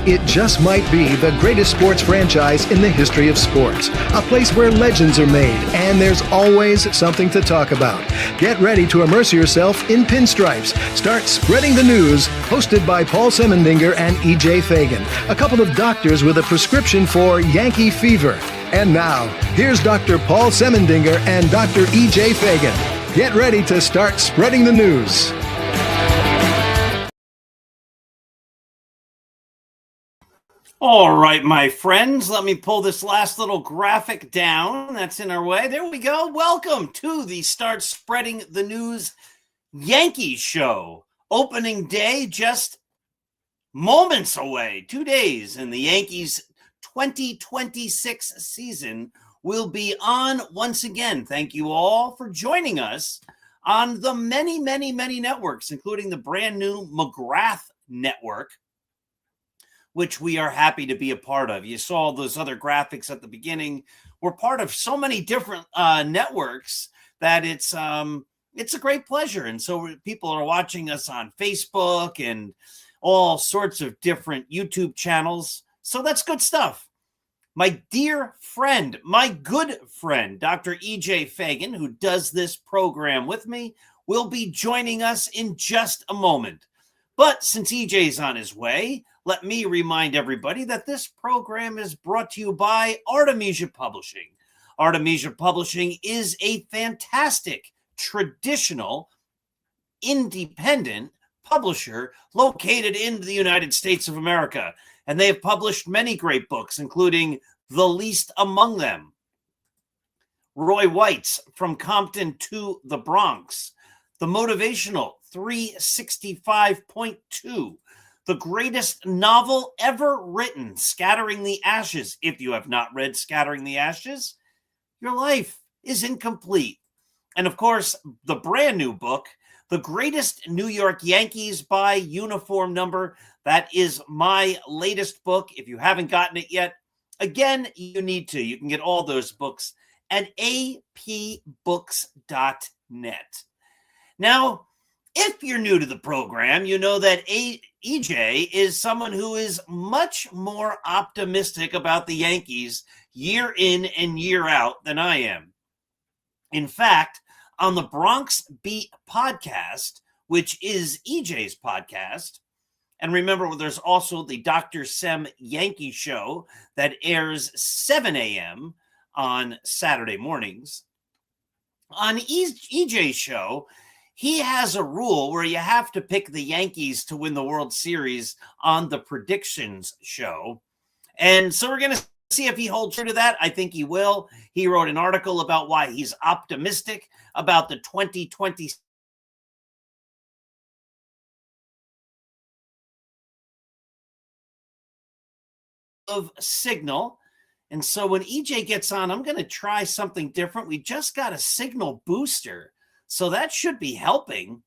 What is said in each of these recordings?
It just might be the greatest sports franchise in the history of sports. A place where legends are made, and there's always something to talk about. Get ready to immerse yourself in pinstripes. Start spreading the news, hosted by Paul Semendinger and E.J. Fagan, a couple of doctors with a prescription for Yankee fever. And now, here's Dr. Paul Semendinger and Dr. E.J. Fagan. Get ready to start spreading the news. All right, my friends, let me pull this last little graphic down that's in our way. There we go. Welcome to the Start Spreading the News Yankees show. Opening day just moments away, 2 days, and the Yankees 2026 season will be on once again. Thank you all for joining us on the many, many, many networks, including the brand new McGrath Network, which we are happy to be a part of. You saw those other graphics at the beginning. We're part of so many different networks that it's a great pleasure. And so people are watching us on Facebook and all sorts of different YouTube channels. So that's good stuff. My dear friend, my good friend, Dr. E.J. Fagan, who does this program with me, will be joining us in just a moment. But since EJ's on his way, let me remind everybody that this program is brought to you by Artemisia Publishing. Artemisia Publishing is a fantastic, traditional, independent publisher located in the United States of America. And they have published many great books, including The Least Among Them, Roy White's From Compton to the Bronx, The Motivational 365.2, the greatest novel ever written, Scattering the Ashes. If you have not read Scattering the Ashes, your life is incomplete. And of course, the brand new book, The Greatest New York Yankees by Uniform Number. That is my latest book. If you haven't gotten it yet, again, you need to. You can get all those books at apbooks.net. Now, if you're new to the program, you know that EJ is someone who is much more optimistic about the Yankees year in and year out than I am. In fact, on the Bronx Beat podcast, which is EJ's podcast, and remember, there's also the Dr. Sem Yankee show that airs 7 a.m. on Saturday mornings. On EJ's show, he has a rule where you have to pick the Yankees to win the World Series on the predictions show. And so we're going to see if he holds true to that. I think he will. He wrote an article about why he's optimistic about the 2020 of Signal. And so when EJ gets on, I'm going to try something different. We just got a signal booster, so that should be helping.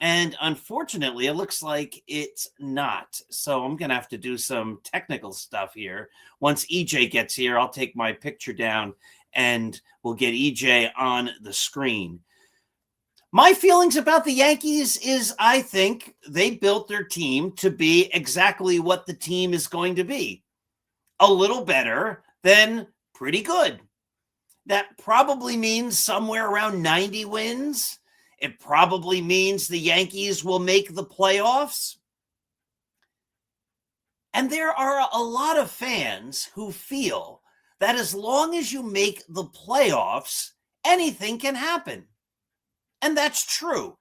And unfortunately, it looks like it's not. So I'm going to have to do some technical stuff here. Once EJ gets here, I'll take my picture down and we'll get EJ on the screen. My feelings about the Yankees is I think they built their team to be exactly what the team is going to be. A little better than pretty good. That probably means somewhere around 90 wins. It probably means the Yankees will make the playoffs. And there are a lot of fans who feel that as long as you make the playoffs, anything can happen. And that's true.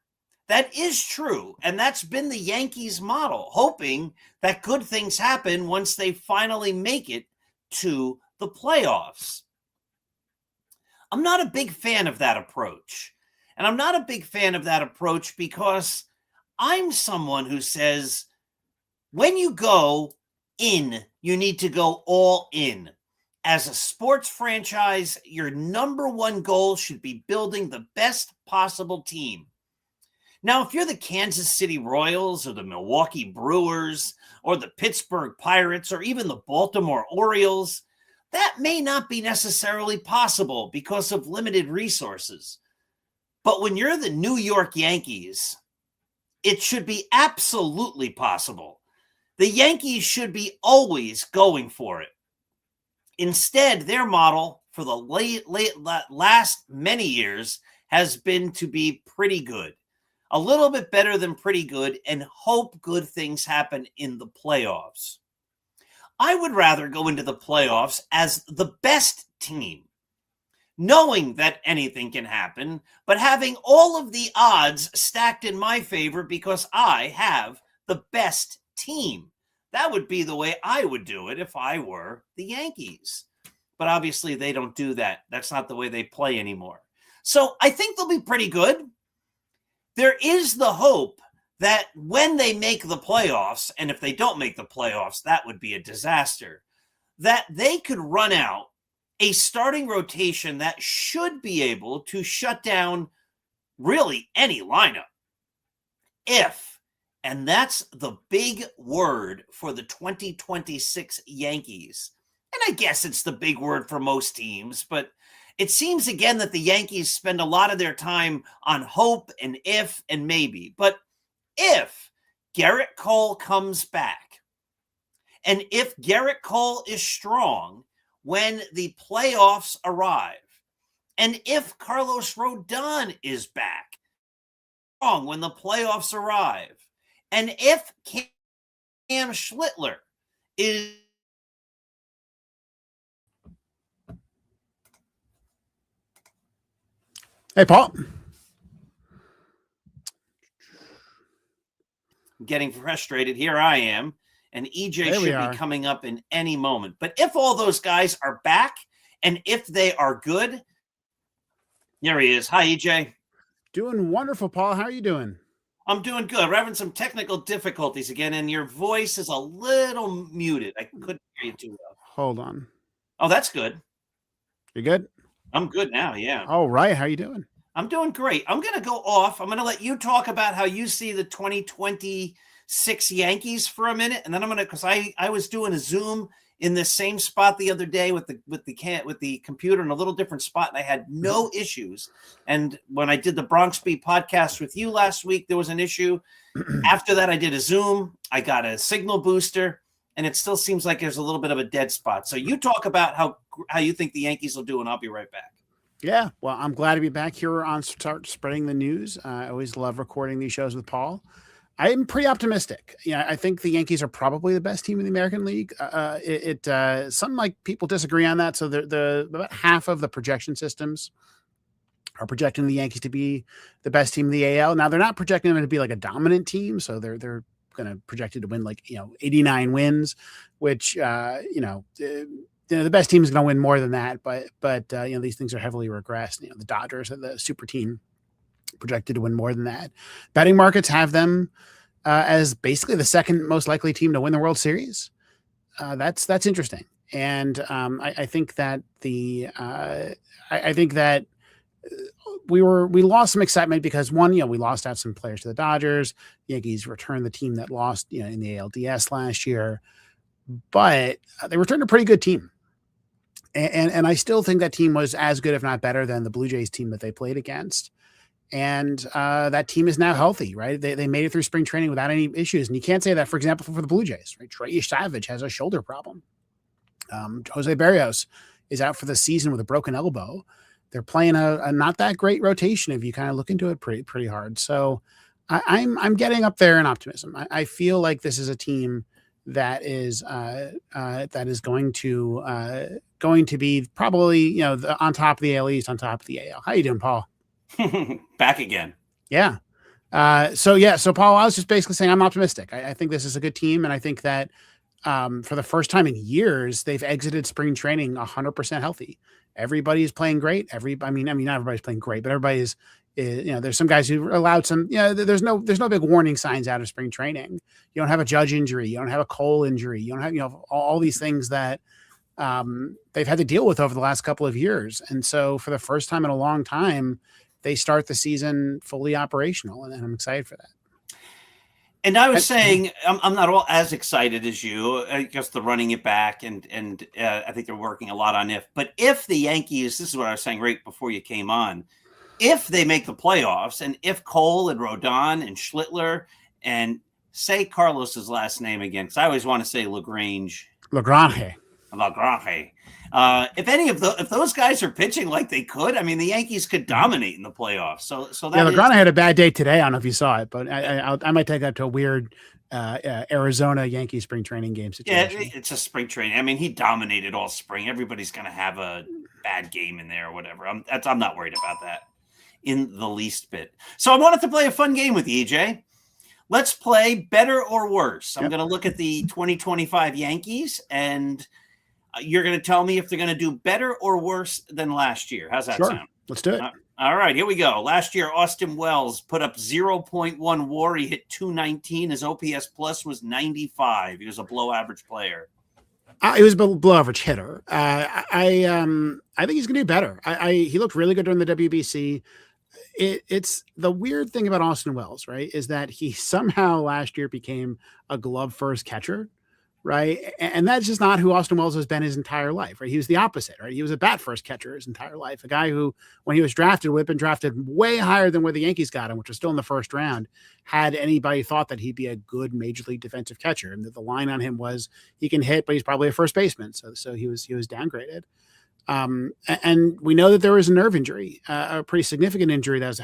That is true. And that's been the Yankees model, hoping that good things happen once they finally make it to the playoffs. I'm not a big fan of that approach. And I'm not a big fan of that approach because I'm someone who says when you go in, you need to go all in. As a sports franchise, your number one goal should be building the best possible team. Now, if you're the Kansas City Royals or the Milwaukee Brewers or the Pittsburgh Pirates or even the Baltimore Orioles, that may not be necessarily possible because of limited resources. But when you're the New York Yankees, it should be absolutely possible. The Yankees should be always going for it. Instead, their model for the last many years has been to be pretty good, a little bit better than pretty good, and hope good things happen in the playoffs. I would rather go into the playoffs as the best team, knowing that anything can happen, but having all of the odds stacked in my favor because I have the best team. That would be the way I would do it if I were the Yankees. But obviously they don't do that. That's not the way they play anymore. So I think they'll be pretty good. There is the hope that when they make the playoffs, and if they don't make the playoffs, that would be a disaster, that they could run out a starting rotation that should be able to shut down really any lineup. And that's the big word for the 2026 Yankees. And I guess it's the big word for most teams, but it seems again that the Yankees spend a lot of their time on hope and if and maybe. But if Gerrit Cole comes back, and if Gerrit Cole is strong when the playoffs arrive, and if Carlos Rodon is back strong when the playoffs arrive, and if Cam Schlittler is Hey, Paul. getting frustrated, here I am, and EJ There we should are. be coming up in any moment. But if all those guys are back, and if they are good, here he is. Hi, EJ. Doing wonderful, Paul. How are you doing? I'm doing good. We're having some technical difficulties again, and your voice is a little muted. I couldn't hear you too well. Hold on. Oh, that's good. You good? I'm good now, yeah. All right. How you doing? I'm doing great. I'm going to go off. I'm going to let you talk about how you see the 2026 Yankees for a minute, and then I'm going to, because I was doing a Zoom in this same spot the other day with the computer in a little different spot, and I had no issues. And when I did the Bronx Beat podcast with you last week, there was an issue. After that, I did a Zoom. I got a signal booster, and it still seems like there's a little bit of a dead spot. So you talk about how you think the Yankees will do, and I'll be right back. Yeah. Well, I'm glad to be back here on Start Spreading the News. I always love recording these shows with Paul. I'm pretty optimistic. I think the Yankees are probably the best team in the American League. Some like people disagree on that. So about half of the projection systems are projecting the Yankees to be the best team in the AL. Now they're not projecting them to be like a dominant team. So they're going to project it to win 89 wins, which the best team is going to win more than that. But these things are heavily regressed. The Dodgers are the super team, projected to win more than that. Betting markets have them as basically the second most likely team to win the World Series. That's interesting. And I think that I think that we lost some excitement because one, we lost out some players to the Dodgers. Yankees returned the team that lost, in the ALDS last year, but they returned a pretty good team. And I still think that team was as good, if not better, than the Blue Jays team that they played against. And that team is now healthy, right? They made it through spring training without any issues. And you can't say that, for example, for the Blue Jays, right? Trey Savage has a shoulder problem. Jose Barrios is out for the season with a broken elbow. They're playing a not that great rotation if you kind of look into it pretty hard. So I'm getting up there in optimism. I feel like this is a team that is going to be probably on top of the AL East, on top of the AL. How you doing, Paul? Back again. Yeah. So Paul, I was just basically saying I'm optimistic. I think this is a good team, and I think that for the first time in years, they've exited spring training 100% healthy. Everybody's playing great. I mean, not everybody's playing great, but everybody is, there's some guys who allowed some, there's no big warning signs out of spring training. You don't have a Judge injury. You don't have a Cole injury. You don't have, all these things that they've had to deal with over the last couple of years. And so for the first time in a long time, they start the season fully operational, and I'm excited for that. And I was saying, I'm not all as excited as you. I guess the running it back, and I think they're working a lot on if. But if the Yankees, this is what I was saying right before you came on, if they make the playoffs, and if Cole and Rodon and Schlittler and say Carlos's last name again, because I always want to say LaGrange. If any of if those guys are pitching like they could, I mean, the Yankees could dominate in the playoffs. So that LeGrand had a bad day today. I don't know if you saw it, but I might take that to a weird Arizona Yankee spring training game situation. Yeah, it's a spring training. I mean, he dominated all spring. Everybody's going to have a bad game in there or whatever. I'm not worried about that in the least bit. So I wanted to play a fun game with you, EJ. Let's play better or worse. I'm going to look at the 2025 Yankees, and you're going to tell me if they're going to do better or worse than last year. How's that sound? Let's do it. All right, here we go. Last year, Austin Wells put up 0.1 WAR. He hit 219. His OPS plus was 95. He was a below average player. He was a below average hitter. I think he's going to do better. He looked really good during the WBC. It's the weird thing about Austin Wells, right, is that he somehow last year became a glove first catcher. Right. And that's just not who Austin Wells has been his entire life. Right. He was the opposite. Right. He was a bat first catcher his entire life. A guy who, when he was drafted, would have been drafted way higher than where the Yankees got him, which was still in the first round, had anybody thought that he'd be a good major league defensive catcher. And the line on him was he can hit, but he's probably a first baseman. So he was downgraded. And we know that there was a nerve injury, a pretty significant injury that was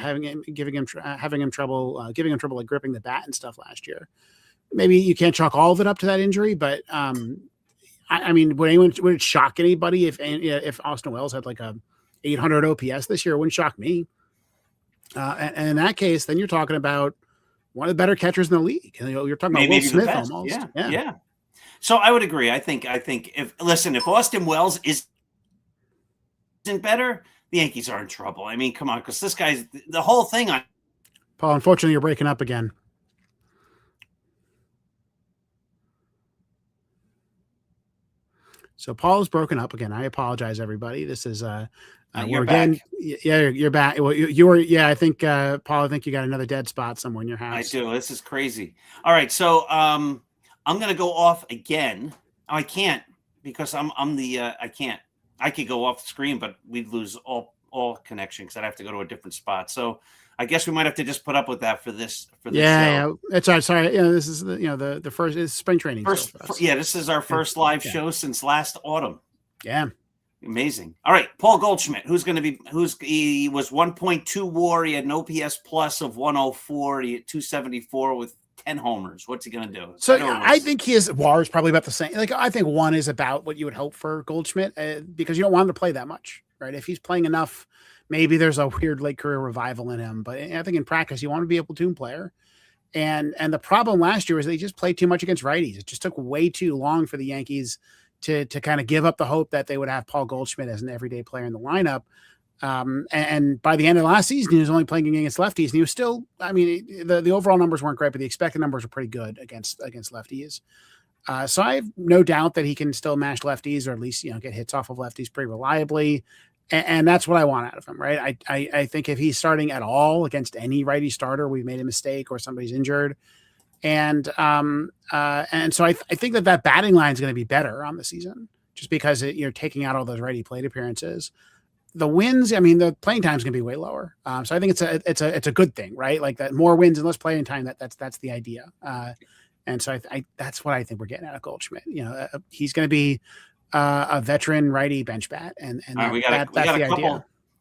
giving him trouble like gripping the bat and stuff last year. Maybe you can't chalk all of it up to that injury, but I mean, would it shock anybody if Austin Wells had like a 800 OPS this year? It wouldn't shock me. And in that case, then you're talking about one of the better catchers in the league. You're talking about Will Smith almost. Yeah. So I would agree. I think if Austin Wells isn't better, the Yankees are in trouble. I mean, come on, because this guy's the whole thing on. Paul, unfortunately, you're breaking up again. So Paul is broken up again. I apologize, everybody. This is you're again. Yeah, you're back. Well, you were. Yeah, I think Paul. I think you got another dead spot somewhere in your house. I do. This is crazy. All right, so I'm gonna go off again. I can't because I'm the. I can't. I could go off the screen, but we'd lose all connection because I'd have to go to a different spot. So I guess we might have to just put up with that for this show. Yeah, it's all right. Sorry. This is the first is spring training. This is our first live show since last autumn. Yeah. Amazing. All right. Paul Goldschmidt, he was 1.2 WAR. He had an OPS plus of 104. He had 274 with 10 homers. What's he going to do? So I think his WAR is probably about the same. Like, I think 1 is about what you would hope for Goldschmidt because you don't want him to play that much, right? If he's playing enough, maybe there's a weird late career revival in him, but I think in practice, you want to be a platoon player. And the problem last year was they just played too much against righties. It just took way too long for the Yankees to kind of give up the hope that they would have Paul Goldschmidt as an everyday player in the lineup. And by the end of last season, he was only playing against lefties. And he was still, I mean, the overall numbers weren't great, but the expected numbers were pretty good against lefties. So I have no doubt that he can still mash lefties, or at least, get hits off of lefties pretty reliably. And that's what I want out of him, right? I think if he's starting at all against any righty starter, we've made a mistake or somebody's injured. And so I think that batting line is going to be better on the season, just because you're taking out all those righty plate appearances. The wins, the playing time is going to be way lower. So I think it's a good thing, right? Like that, more wins and less playing time. That's the idea. And so I that's what I think we're getting out of Goldschmidt. He's going to be a veteran righty bench bat, and right, we got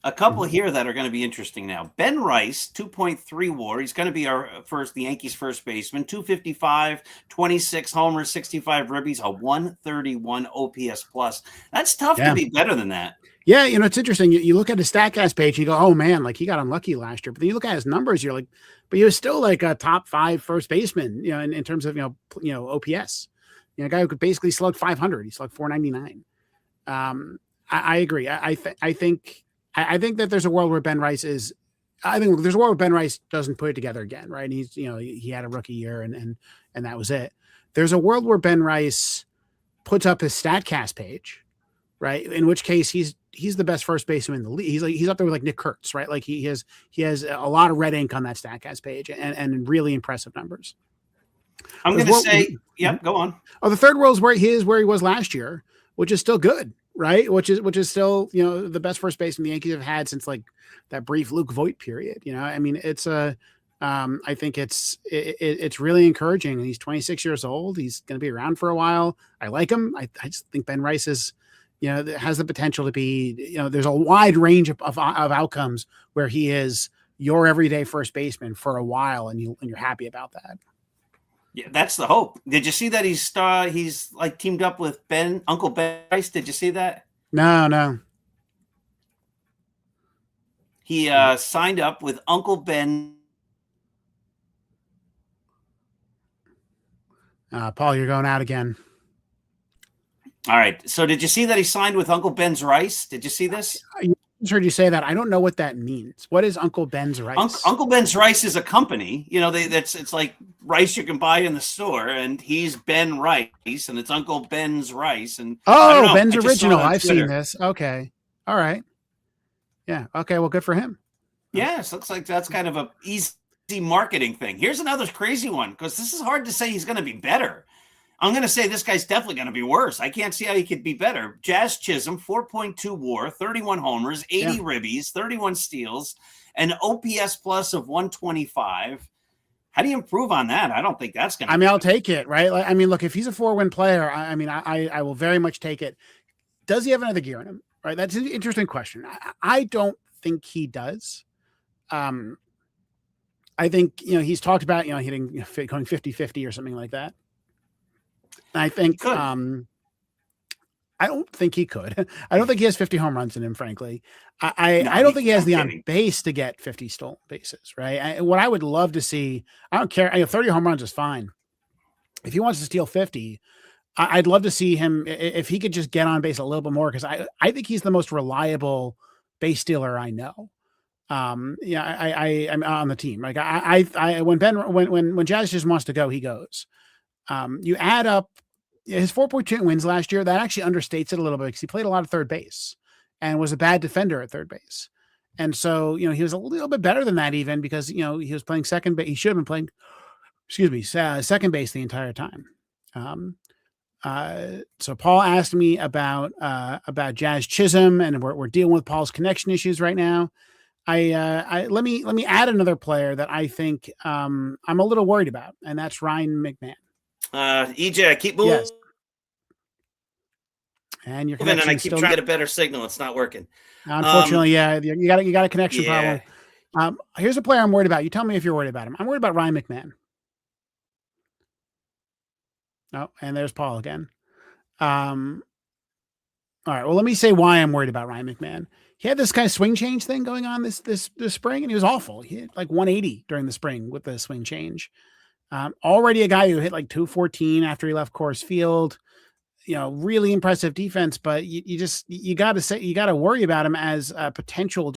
a couple here that are going to be interesting now. Ben Rice, 2.3 WAR. He's going to be the Yankees first baseman. 255, 26 homers, 65 ribbies, a 131 OPS plus. That's tough to be better than that. Yeah, it's interesting. You look at his StatCast page, and you go, "Oh man, like he got unlucky last year." But then you look at his numbers, you're like, "But he was still like a top 5 first baseman." In terms of OPS. A guy who could basically slug 500. He slugged 499. I agree. I think that there's a world where Ben Rice is. I think there's a world where Ben Rice doesn't put it together again, right? And he's he had a rookie year and that was it. There's a world where Ben Rice puts up his StatCast page, right? In which case he's the best first baseman in the league. He's up there with like Nick Kurtz, right? Like he has a lot of red ink on that StatCast page and really impressive numbers. I'm going to say, go on. Oh, the third world is where he was last year, which is still good, right? Which is still, the best first baseman the Yankees have had since like that brief Luke Voit period. It's I think it's really encouraging. And he's 26 years old. He's going to be around for a while. I like him. I just think Ben Rice is, has the potential to be, there's a wide range of outcomes where he is your everyday first baseman for a while, and you're happy about that. Yeah, that's the hope. Did you see that he's like teamed up with Uncle Ben Rice? Did you see that? No. He signed up with Uncle Ben. Paul, you're going out again. All right. So did you see that he signed with Uncle Ben's Rice? Did you see this? I heard you say that. I don't know what that means. What is Uncle Ben's Rice? Uncle Ben's Rice is a company. It's like rice you can buy in the store, and he's Ben Rice, and it's Uncle Ben's Rice. And Ben's Original. I've seen this. Okay. All right. Yeah. Okay. Well, good for him. Yes. Looks like that's kind of a easy marketing thing. Here's another crazy one, because this is hard to say he's going to be better. I'm going to say this guy's definitely going to be worse. I can't see how he could be better. Jazz Chisholm, 4.2 WAR, 31 homers, 80 ribbies, 31 steals, an OPS plus of 125. How do you improve on that? I don't think that's going to I'll take it, right? Look, if he's a 4-win player, I will very much take it. Does he have another gear in him? Right? That's an interesting question. I don't think he does. I think, he's talked about, hitting, going 50-50 or something like that. I think I don't think he could. I don't think he has 50 home runs in him, frankly. I don't think he has the on base to get 50 stolen bases, right? What I would love to see, I don't care. 30 home runs is fine. If he wants to steal 50, I'd love to see him, if he could just get on base a little bit more, because I think he's the most reliable base stealer I know. I'm on the team. Like when Jazz just wants to go, he goes. You add up his 4.2 wins last year, that actually understates it a little bit, because he played a lot of third base and was a bad defender at third base. And so, he was a little bit better than that, even because, he was playing second base. He should have been playing, second base the entire time. So Paul asked me about Jazz Chisholm, and we're dealing with Paul's connection issues right now. Let me add another player that I think I'm a little worried about, and that's Ryan McMahon. EJ, I keep moving. Yes. And your connection, and I keep trying to get a better signal. It's not working. Unfortunately, you got a connection problem. Here's a player I'm worried about. You tell me if you're worried about him. I'm worried about Ryan McMahon. Oh, and there's Paul again. All right. Well, let me say why I'm worried about Ryan McMahon. He had this kind of swing change thing going on this spring, and he was awful. He hit like 180 during the spring with the swing change. Already a guy who hit like 214 after he left Coors Field. Really impressive defense, but you got to worry about him as a potential